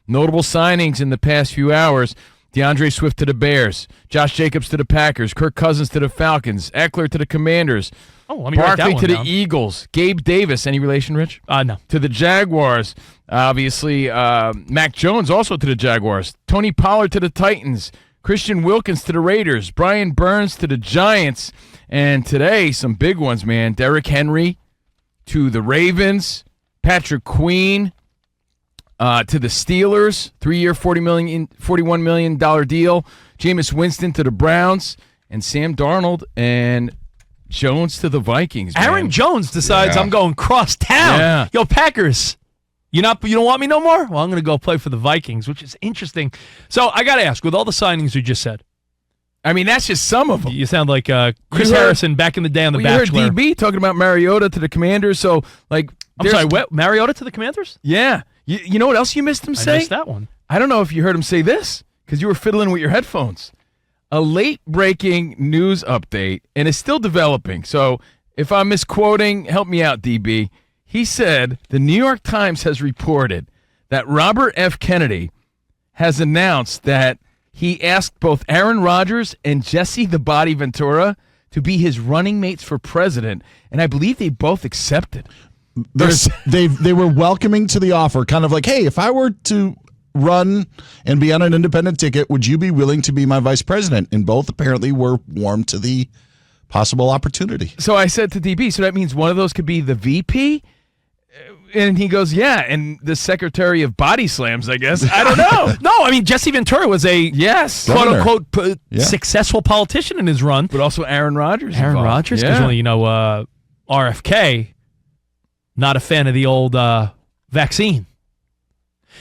Notable signings in the past few hours. DeAndre Swift to the Bears. Josh Jacobs to the Packers. Kirk Cousins to the Falcons. Eckler to the Commanders. Oh, let me write that Barkley one to the down. Eagles. Gabe Davis, any relation, Rich? No. To the Jaguars. Obviously, Mac Jones also to the Jaguars. Tony Pollard to the Titans. Christian Wilkins to the Raiders. Brian Burns to the Giants. And today, some big ones, man. Derrick Henry to the Ravens. Patrick Queen to the Steelers. 3-year, $41 million deal. Jameis Winston to the Browns. And Sam Darnold and Jones to the Vikings, man. Aaron Jones decides I'm going cross town. Yeah. Yo, Packers, you don't want me no more? Well, I'm going to go play for the Vikings, which is interesting. So I got to ask, with all the signings you just said, I mean, that's just some of them. you sound like Chris Harrison back in the day on The Bachelor. You heard DB talking about Mariota to the Commanders. So, like, I'm sorry, what? Mariota to the Commanders? Yeah. You know what else you missed him say? I missed that one. I don't know if you heard him say this because you were fiddling with your headphones. A late-breaking news update, and it's still developing. So if I'm misquoting, help me out, DB. He said the New York Times has reported that Robert F. Kennedy has announced that he asked both Aaron Rodgers and Jesse the Body Ventura to be his running mates for president, and I believe they both accepted. They were welcoming to the offer, kind of like, hey, if I were to run and be on an independent ticket, would you be willing to be my vice president? And both apparently were warm to the possible opportunity. So I said to DB, so that means one of those could be the VP? And he goes, yeah, and the secretary of body slams, I guess. I don't know. No, I mean, Jesse Ventura was a quote-unquote successful politician in his run. But also Aaron Rodgers. Aaron Rodgers? Because, RFK, not a fan of the old vaccine.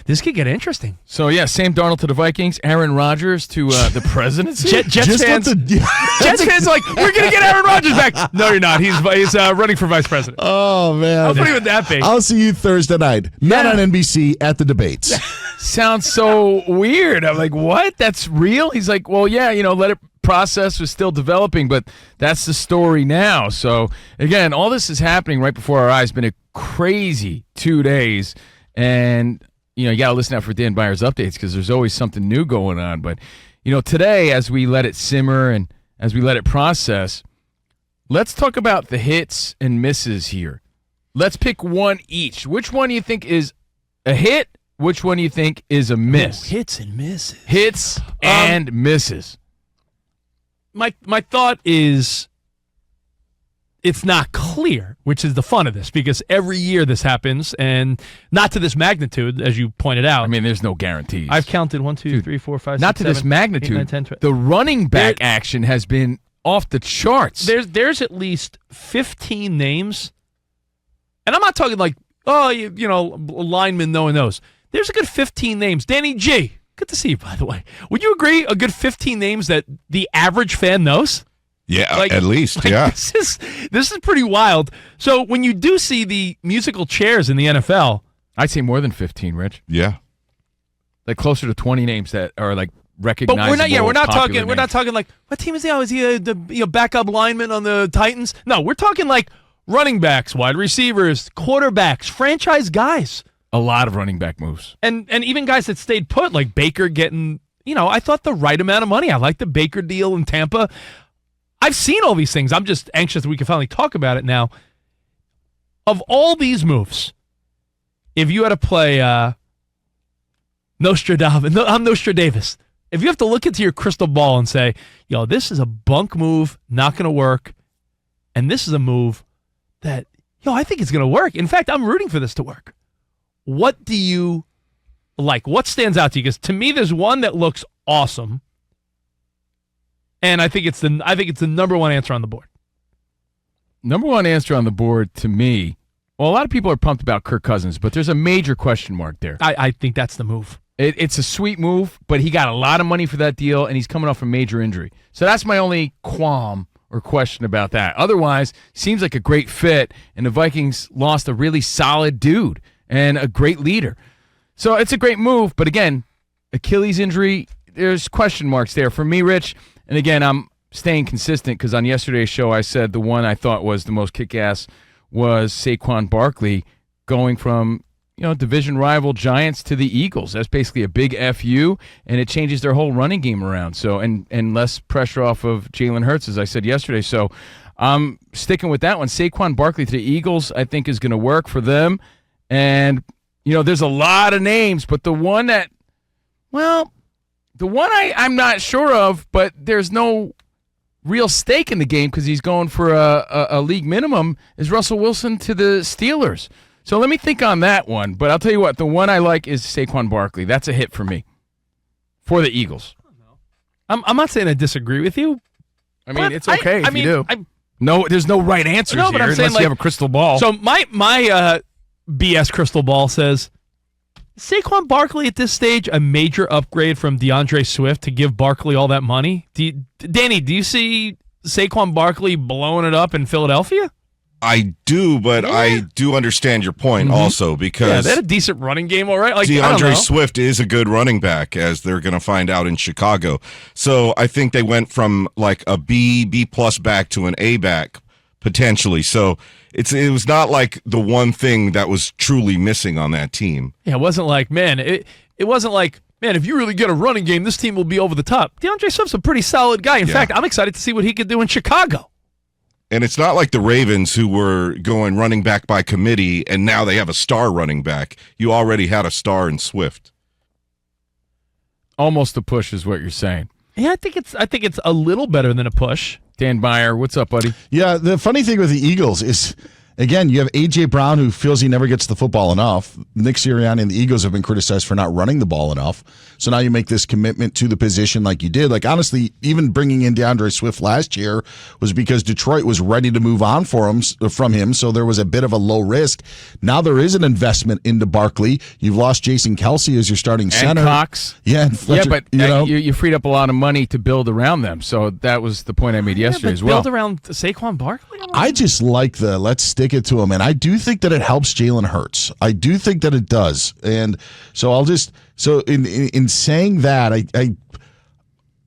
This could get interesting. So, yeah, Sam Darnold to the Vikings, Aaron Rodgers to the presidency. Jets fans like, we're going to get Aaron Rodgers back. No, you're not. He's running for vice president. Oh, man. How funny would that be? I'll see you Thursday night. Not on NBC, at the debates. Sounds so weird. I'm like, what? That's real? He's like, well, yeah, let it process was still developing, but that's the story now. So, again, all this is happening right before our eyes. It's been a crazy 2 days, and you got to listen out for Dan Byers' updates because there's always something new going on. But, today, as we let it simmer and as we let it process, let's talk about the hits and misses here. Let's pick one each. Which one do you think is a hit? Which one do you think is a miss? Hits and misses. Hits and misses. My thought is it's not clear, which is the fun of this, because every year this happens, and not to this magnitude, as you pointed out. I mean, there's no guarantees. I've counted 1, 2, 3, 4, 5, 6, not to 7, this magnitude. 8, 9, 10, 12. The running back action has been off the charts. There's at least 15 names, and I'm not talking like, linemen, no one knows. There's a good 15 names. Danny G, good to see you, by the way. Would you agree a good 15 names that the average fan knows? Yeah, at least, yeah. This is pretty wild. So when you do see the musical chairs in the NFL, I'd say more than 15, Rich. Yeah, like closer to 20 names that are like recognizable. But we're not talking. names. We're not talking like, what team is he? Is he the backup lineman on the Titans? No, we're talking like running backs, wide receivers, quarterbacks, franchise guys. A lot of running back moves, and even guys that stayed put, like Baker getting. I thought the right amount of money. I like the Baker deal in Tampa. I've seen all these things. I'm just anxious that we can finally talk about it now. Of all these moves, if you had to play Nostradamus, I'm Nostradamus. If you have to look into your crystal ball and say, this is a bunk move, not going to work, and this is a move that, I think it's going to work. In fact, I'm rooting for this to work. What do you like? What stands out to you? Because to me, there's one that looks awesome. And I think it's the number one answer on the board. Number one answer on the board to me. Well, a lot of people are pumped about Kirk Cousins, but there's a major question mark there. I think that's the move. It's a sweet move, but he got a lot of money for that deal, and he's coming off a major injury. So that's my only qualm or question about that. Otherwise, seems like a great fit, and the Vikings lost a really solid dude and a great leader. So it's a great move, but again, Achilles injury, there's question marks there. For me, Rich, and again, I'm staying consistent because on yesterday's show I said the one I thought was the most kick-ass was Saquon Barkley going from division rival Giants to the Eagles. That's basically a big FU, and it changes their whole running game around. So and less pressure off of Jalen Hurts, as I said yesterday. So I'm sticking with that one. Saquon Barkley to the Eagles, I think, is going to work for them. And, there's a lot of names, but the one I'm not sure of, but there's no real stake in the game because he's going for a league minimum, is Russell Wilson to the Steelers. So let me think on that one. But I'll tell you what, the one I like is Saquon Barkley. That's a hit for me for the Eagles. I'm not saying I disagree with you. I mean, it's okay if you do. No, there's no right answers here I'm saying, unless you have a crystal ball. So my BS crystal ball says Saquon Barkley at this stage a major upgrade from DeAndre Swift to give Barkley all that money. Danny, do you see Saquon Barkley blowing it up in Philadelphia? I do, but I do understand your point also because they had a decent running game, all right. Like DeAndre Swift is a good running back, as they're going to find out in Chicago. So I think they went from like a B plus back to an A back potentially. So it was not like the one thing that was truly missing on that team. Yeah, it wasn't like, man, it wasn't like, man, if you really get a running game, this team will be over the top. DeAndre Swift's a pretty solid guy. In fact, I'm excited to see what he could do in Chicago. And it's not like the Ravens who were going running back by committee and now they have a star running back. You already had a star in Swift. Almost a push is what you're saying. Yeah, I think it's a little better than a push. Dan Beyer, what's up, buddy? Yeah, the funny thing with the Eagles is, again, you have A.J. Brown who feels he never gets the football enough. Nick Sirianni and the Eagles have been criticized for not running the ball enough. So now you make this commitment to the position like you did. Like, honestly, even bringing in DeAndre Swift last year was because Detroit was ready to move on from him, so there was a bit of a low risk. Now there is an investment into Barkley. You've lost Jason Kelsey as your starting center. And Cox. Yeah, and Fletcher, but you freed up a lot of money to build around them. So that was the point I made yesterday as well. Build around Saquon Barkley? I just like let's stick it to him. And I do think that it helps Jalen Hurts. I do think that it does. And so in saying that,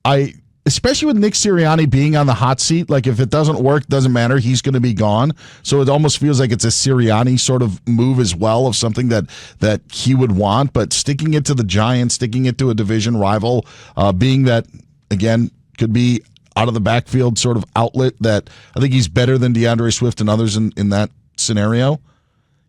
I especially with Nick Sirianni being on the hot seat, like if it doesn't work, doesn't matter, he's going to be gone. So it almost feels like it's a Sirianni sort of move as well of something that he would want. But sticking it to the Giants, sticking it to a division rival, being that, again, could be out of the backfield sort of outlet that I think he's better than DeAndre Swift and others in that scenario.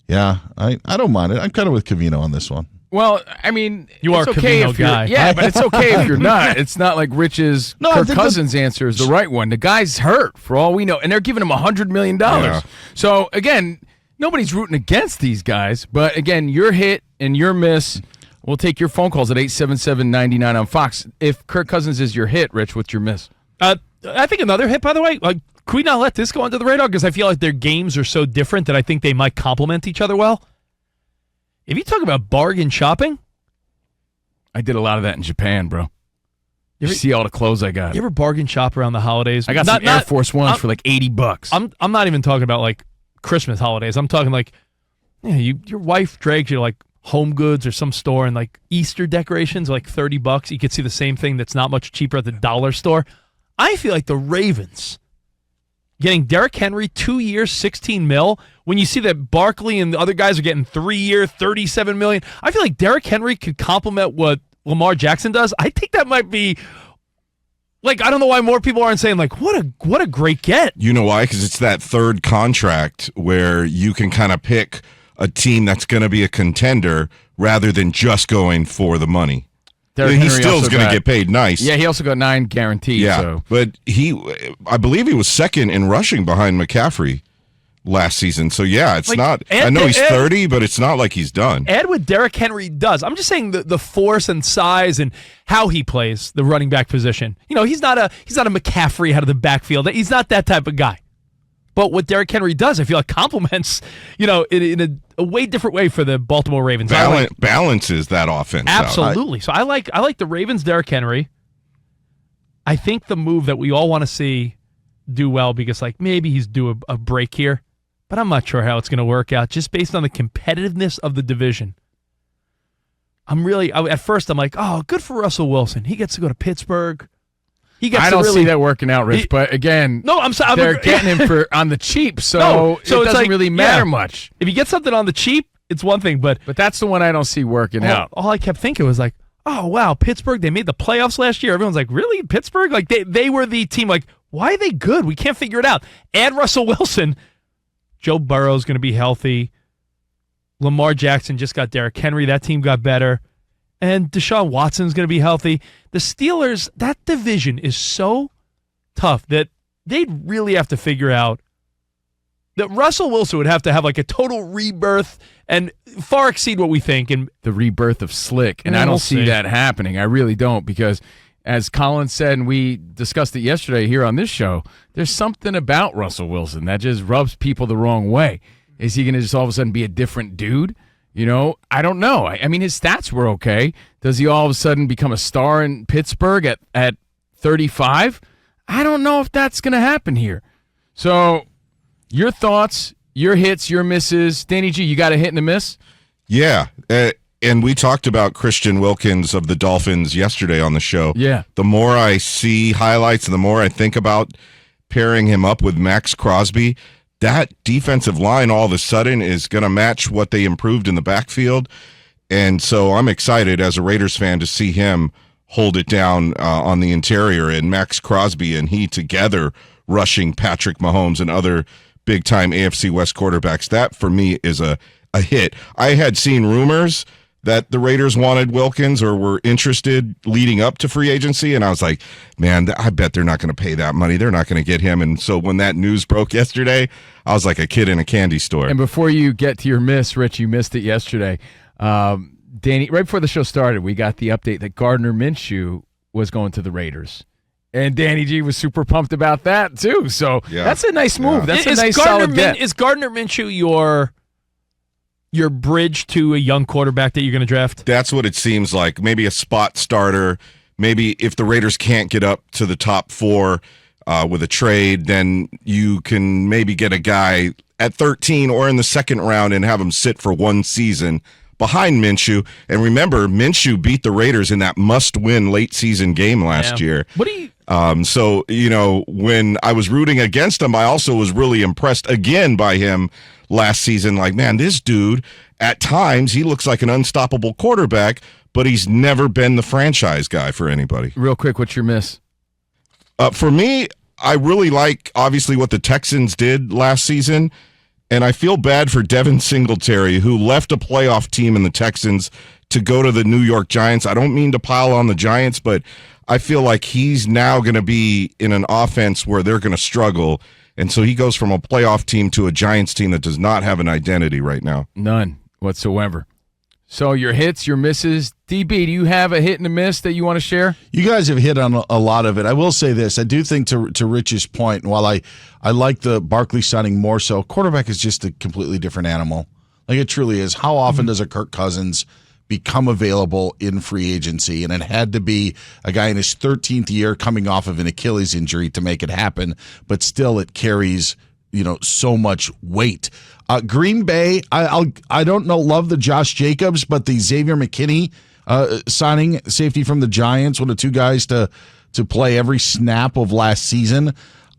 Yeah, I don't mind it. I'm kind of with Covino on this one. Well, I mean, you are okay Covino if you're, guy. yeah, but it's okay if you're not. It's not like Rich's Kirk Cousins answer is the right one. The guy's hurt for all we know, and they're giving him $100 million. Yeah. So again, nobody's rooting against these guys. But again, your hit and your miss. We'll take your phone calls at 877-99 on Fox. If Kirk Cousins is your hit, Rich, what's your miss? I think another hit, by the way. Like, could we not let this go under the radar? Because I feel like their games are so different that I think they might complement each other well. If you talk about bargain shopping, I did a lot of that in Japan, bro. You see all the clothes I got. You ever bargain shop around the holidays? I got some Air Force Ones for like $80. I'm not even talking about like Christmas holidays. I'm talking like, your wife drags you like Home Goods or some store and like Easter decorations, like $30. You could see the same thing that's not much cheaper at the dollar store. I feel like the Ravens getting Derrick Henry 2 years, $16 million. When you see that Barkley and the other guys are getting 3 year, $37 million, I feel like Derrick Henry could complement what Lamar Jackson does. I think that might be like, I don't know why more people aren't saying like, what a great get. You know why? Because it's that third contract where you can kind of pick a team that's going to be a contender rather than just going for the money. He still is going to get paid nice. Yeah, he also got 9 guaranteed. Yeah, so. But I believe he was second in rushing behind McCaffrey last season. So, yeah, it's not – I know he's 30, but it's not like he's done. Add what Derrick Henry does. I'm just saying the force and size and how he plays the running back position. He's not a McCaffrey out of the backfield. He's not that type of guy. But what Derrick Henry does, I feel like complements, in a way different way for the Baltimore Ravens. Balances that offense. Absolutely. So I like the Ravens, Derrick Henry. I think the move that we all want to see do well because like maybe he's due a break here, but I'm not sure how it's going to work out just based on the competitiveness of the division. At first I'm like, oh, good for Russell Wilson. He gets to go to Pittsburgh. I don't see that working out, Rich. But again, they're getting him on the cheap, so it doesn't really matter much. If you get something on the cheap, it's one thing, but that's the one I don't see working out. All I kept thinking was like, oh, wow, Pittsburgh, they made the playoffs last year. Everyone's like, really? Pittsburgh? Like, they were the team. Like, why are they good? We can't figure it out. Add Russell Wilson. Joe Burrow's going to be healthy. Lamar Jackson just got Derrick Henry. That team got better. And Deshaun Watson's going to be healthy. The Steelers, that division is so tough that they'd really have to figure out that Russell Wilson would have to have like a total rebirth and far exceed what we think. And the rebirth of Slick. And I don't see that happening. I really don't, because as Colin said, and we discussed it yesterday here on this show, there's something about Russell Wilson that just rubs people the wrong way. Is he going to just all of a sudden be a different dude? You know, I don't know. I mean, his stats were okay. Does he all of a sudden become a star in Pittsburgh at 35? I don't know if that's going to happen here. So your thoughts, your hits, your misses. Danny G, you got a hit and a miss? Yeah. And we talked about Christian Wilkins of the Dolphins yesterday on the show. Yeah. The more I see highlights and the more I think about pairing him up with Max Crosby, that defensive line all of a sudden is going to match what they improved in the backfield. And so I'm excited as a Raiders fan to see him hold it down on the interior, and Max Crosby and he together rushing Patrick Mahomes and other big-time AFC West quarterbacks. That, for me, is a hit. I had seen rumors that the Raiders wanted Wilkins or were interested leading up to free agency, and I was like, man, I bet they're not going to pay that money. They're not going to get him. And so when that news broke yesterday, I was like a kid in a candy store. And before you get to your miss, Rich, you missed it yesterday. Danny, right before the show started, we got the update that Gardner Minshew was going to the Raiders. And Danny G was super pumped about that, too. So that's a nice move. That's a nice solid get. Is Gardner Minshew your bridge to a young quarterback that you're going to draft? That's what it seems like. Maybe a spot starter. Maybe if the Raiders can't get up to the top 4 with a trade, then you can maybe get a guy at 13 or in the second round and have him sit for one season behind Minshew. And remember, Minshew beat the Raiders in that must-win late-season game last year. What do you... So, you know, when I was rooting against him, I also was really impressed again by him last season. Like, man, this dude, at times, he looks like an unstoppable quarterback, but he's never been the franchise guy for anybody. Real quick, what's your miss? For me, I really like, obviously, what the Texans did last season, and I feel bad for Devin Singletary, who left a playoff team in the Texans to go to the New York Giants. I don't mean to pile on the Giants, but I feel like he's now going to be in an offense where they're going to struggle. And so he goes from a playoff team to a Giants team that does not have an identity right now. None whatsoever. So your hits, your misses. DB, do you have a hit and a miss that you want to share? You guys have hit on a lot of it. I will say this. I do think to Rich's point, while I like the Barkley signing more so, quarterback is just a completely different animal. Like it truly is. How often does a Kirk Cousins become available in free agency? And it had to be a guy in his 13th year coming off of an Achilles injury to make it happen, but still it carries, so much weight. Green Bay, I don't love the Josh Jacobs, but the Xavier McKinney signing, safety from the Giants, one of 2 guys to play every snap of last season.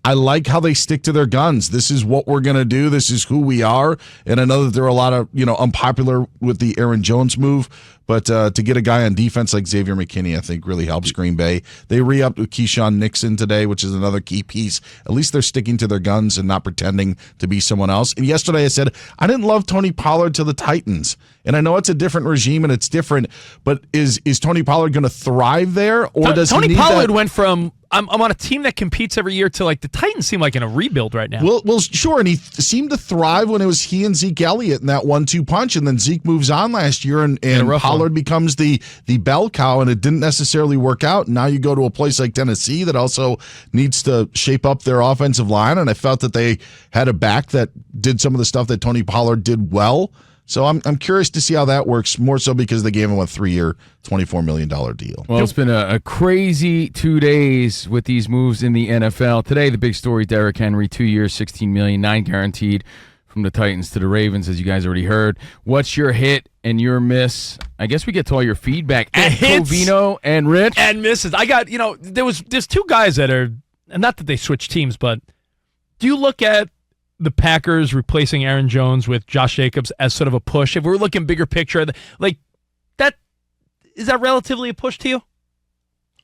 I like how they stick to their guns. This is what we're going to do. This is who we are. And I know that there are a lot of, unpopular with the Aaron Jones move, but to get a guy on defense like Xavier McKinney, I think really helps Green Bay. They re-upped with Keyshawn Nixon today, which is another key piece. At least they're sticking to their guns and not pretending to be someone else. And yesterday I said, I didn't love Tony Pollard to the Titans. And I know it's a different regime and it's different, but is Tony Pollard going to thrive there? Or does Tony he need Pollard that? went from I'm on a team that competes every year to like the Titans seem like in a rebuild right now. Well, sure, and he seemed to thrive when it was he and Zeke Elliott in that 1-2 punch, and then Zeke moves on last year, and Pollard becomes the bell cow, and it didn't necessarily work out. Now you go to a place like Tennessee that also needs to shape up their offensive line, and I felt that they had a back that did some of the stuff that Tony Pollard did well. So I'm curious to see how that works, more so because they gave him a 3-year, $24 million deal. Well, it's been a crazy 2 days with these moves in the NFL. Today, the big story, Derrick Henry, 2 years, $16 million, 9 guaranteed from the Titans to the Ravens, as you guys already heard. What's your hit and your miss? I guess we get to all your feedback at Covino and Rich. And misses. I got, there's 2 guys that are, and not that they switch teams, but do you look at the Packers replacing Aaron Jones with Josh Jacobs as sort of a push. If we're looking bigger picture, like that, is that relatively a push to you?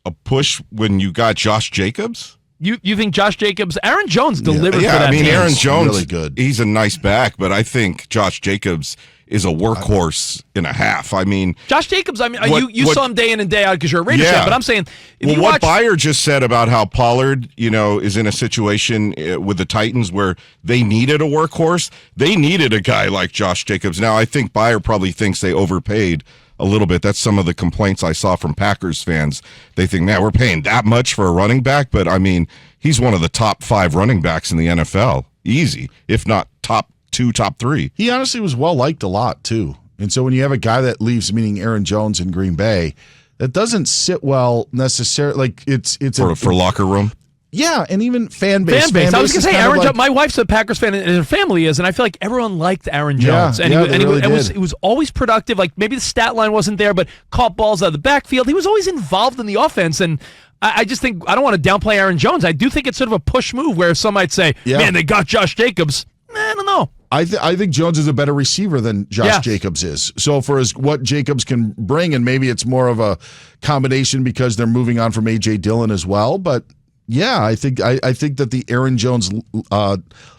A push when you got Josh Jacobs? You think Josh Jacobs, Aaron Jones delivered Yeah, for that I mean, team. Aaron Jones, really good. He's a nice back, but I think Josh Jacobs is a workhorse and a half. I mean, Josh Jacobs, I mean, What- you what- saw him day in and day out because you're a Raiders Yeah. fan, but I'm saying, if well, you what watch, Byer just said about how Pollard, is in a situation with the Titans where they needed a workhorse, they needed a guy like Josh Jacobs. Now, I think Byer probably thinks they overpaid a little bit. That's some of the complaints I saw from Packers fans. They think, man, we're paying that much for a running back, but I mean, he's one of the top 5 running backs in the NFL. Easy, if not top 2, top 3. He honestly was well liked a lot too. And so when you have a guy that leaves, meaning Aaron Jones in Green Bay, that doesn't sit well necessarily. Like it's For locker room. yeah, and even fan base. fan base. I was going is to say, kind of Aaron like- Jones, my wife's a Packers fan and her family is, and I feel like everyone liked Aaron Jones. Yeah, they really did. It was always productive. Like maybe the stat line wasn't there, but caught balls out of the backfield. He was always involved in the offense, and I just think, I don't want to downplay Aaron Jones. I do think it's sort of a push move where some might say, Yeah. man, they got Josh Jacobs. I don't know. I think Jones is a better receiver than Josh Yeah. Jacobs is. So for what Jacobs can bring, and maybe it's more of a combination because they're moving on from A.J. Dillon as well. But yeah, I think that the Aaron Jones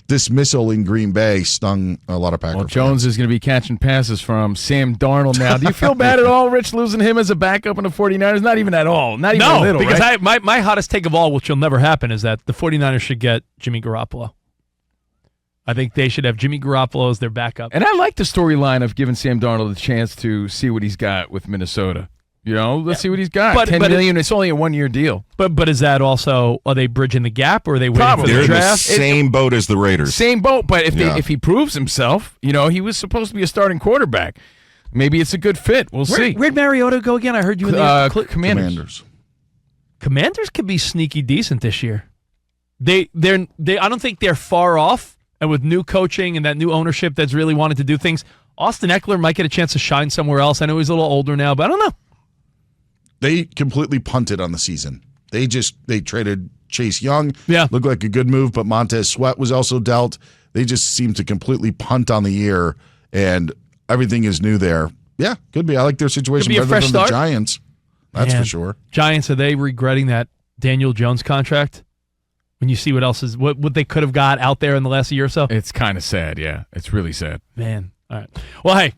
dismissal in Green Bay stung a lot of Packers. Well, Jones is going to be catching passes from Sam Darnold now. Do you feel bad at all, Rich, losing him as a backup in the 49ers? Not even at all. Not even a little, because right? my hottest take of all, which will never happen, is that the 49ers should get Jimmy Garoppolo. I think they should have Jimmy Garoppolo as their backup. And I like the storyline of giving Sam Darnold a chance to see what he's got with Minnesota. Let's see what he's got. But- $10 but million, it's only a 1-year deal. But is that also, are they bridging the gap, or are they waiting Probably. for They're the in the draft? same boat as the Raiders. Same boat, but Yeah. if he proves himself, he was supposed to be a starting quarterback. Maybe it's a good fit. We'll see. Where'd Mariota go again? I heard you in the Commanders. Commanders could be sneaky decent this year. They I don't think they're far off, and with new coaching and that new ownership that's really wanted to do things, Austin Eckler might get a chance to shine somewhere else. I know he's a little older now, but I don't know. They completely punted on the season. They traded Chase Young. Yeah. Looked like a good move, but Montez Sweat was also dealt. They just seemed to completely punt on the year, and everything is new there. Yeah, could be. I like their situation Could be a better fresh than start. the Giants. That's Man. for sure. Giants, are they regretting that Daniel Jones contract? When you see what else is what they could have got out there in the last year or so? It's kind of sad, yeah. It's really sad. Man. All right. Well, hey,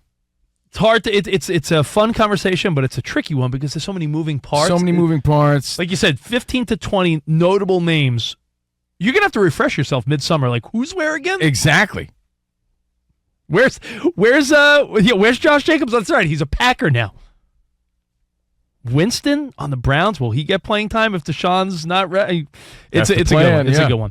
it's hard to it's a fun conversation, but it's a tricky one because there's so many moving parts. So many moving parts. Like you said, 15 to 20 notable names. You're gonna have to refresh yourself midsummer. Like, who's where again? Exactly. Where's Josh Jacobs? That's right. He's a Packer now. Winston on the Browns. Will he get playing time if Deshaun's not ready? It's That's the a good plan, one. It's yeah. a good one.